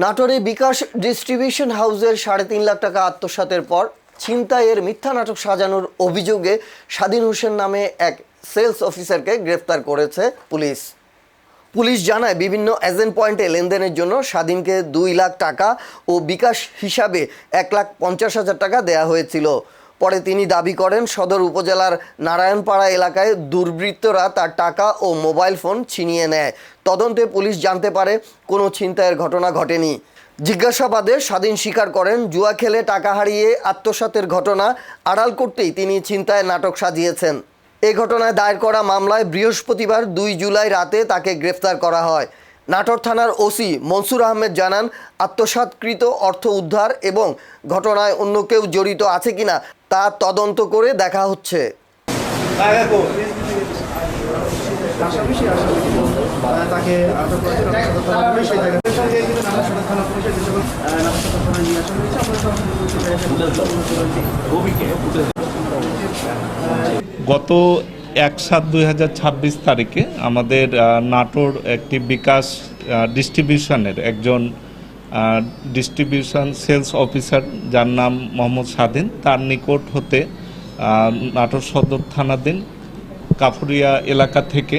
নাটোরে বিকাশ ডিস্ট্রিবিউশন হাউসের ৩.৫ লাখ টাকা আত্মসাতের পর ছিনতাইয়ের মিথ্যা নাটক সাজানোর অভিযোগে স্বাধীন হোসেন নামে এক সেলস অফিসারকে গ্রেফতার করেছে পুলিশ। পুলিশ জানায়, বিভিন্ন এজেন্ট পয়েন্টে লেনদেনের জন্য স্বাধীনকে ২ লাখ টাকা ও বিকাশ হিসাবে ১,৫০,০০০ টাকা দেয়া হয়েছিল। পরে তিনি দাবি করেন, সদর উপজেলার নারায়ণপাড়া এলাকায় দুর্বৃত্তরা তার টাকা ও মোবাইল ফোন ছিনিয়ে নেয়। তদন্তে পুলিশ জানতে পারে কোনো ছিনতাইয়ের ঘটনা ঘটেনি। জিজ্ঞাসাবাদে স্বাধীন স্বীকার করেন, জুয়া খেলে টাকা হারিয়ে আত্মসাতের ঘটনা আড়াল করতেই তিনি ছিনতাইয়ের নাটক সাজিয়েছেন। এ ঘটনায় দায়ের করা মামলায় বৃহস্পতিবার ২ জুলাই রাতে তাকে গ্রেফতার করা হয়। নাটোর থানার ওসি মনসুর আহমেদ জানান, আত্মসাৎকৃত অর্থ উদ্ধার এবং ঘটনায় অন্য কেউ জড়িত আছে কিনা তা তদন্ত করে দেখা হচ্ছে। গত ১/৭/২০২৬ তারিখে আমাদের নাটোর একটি বিকাশ ডিস্ট্রিবিউশনের একজন ডিস্ট্রিবিউশন সেলস অফিসার, যার নাম মোহাম্মদ স্বাধীন, তার নিকট হতে নাটোর সদর থানাধীন কাফুরিয়া এলাকা থেকে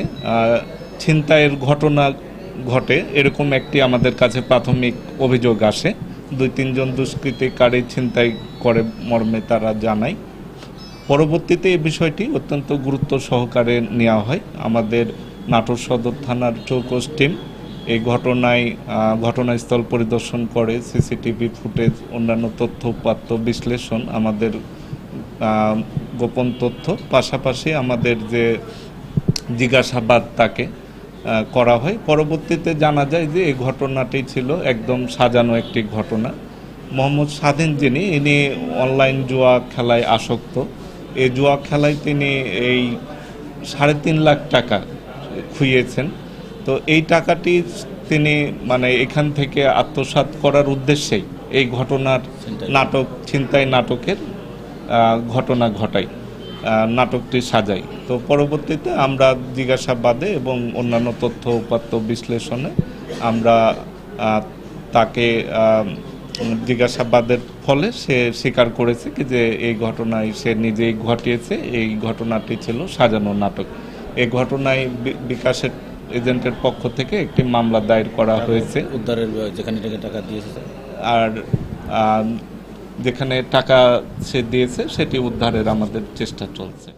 ছিনতাইয়ের ঘটনা ঘটে, এরকম একটি আমাদের কাছে প্রাথমিক অভিযোগ আসে। ২-৩ জন দুষ্কৃতিকারী ছিনতাই করে মর্মে তারা জানায়। পরবর্তীতে এই বিষয়টি অত্যন্ত গুরুত্ব সহকারে নেওয়া হয়। আমাদের নাটোর সদর থানার চৌকস টিম এই ঘটনাস্থল পরিদর্শন করে, সিসিটিভি ফুটেজ, অন্যান্য তথ্য উপাত্ত বিশ্লেষণ, আমাদের গোপন তথ্য, পাশাপাশি আমাদের যে জিজ্ঞাসাবাদ তাকে করা হয়। পরবর্তীতে জানা যায় যে এই ঘটনাটি ছিল একদম সাজানো একটি ঘটনা। মোহাম্মদ স্বাধীন ইনি অনলাইন জুয়া খেলায় আসক্ত। এই জুয়া খেলায় তিনি এই ৩.৫ লাখ টাকা খুইয়েছেন। তো এই টাকাটি তিনি এখান থেকে আত্মসাৎ করার উদ্দেশ্যেই এই ছিনতাই নাটকের ঘটনা ঘটায়, নাটকটি সাজাই। তো পরবর্তীতে আমরা জিজ্ঞাসাবাদে এবং অন্যান্য তথ্য উপাত্ত বিশ্লেষণে আমরা তাকে জিজ্ঞাসাবাদের ফলে সে স্বীকার করেছে যে এই ঘটনায় সে নিজেই ঘটিয়েছে। এই ঘটনাটি ছিল সাজানো নাটক। এই ঘটনায় বিকাশের এজেন্টের পক্ষ থেকে একটি মামলা দায়ের করা হয়েছে উদ্ধারের, যেখানে টাকা দিয়েছে, আর যেখানে টাকা সে দিয়েছে সেটি উদ্ধারের আমাদের চেষ্টা চলছে।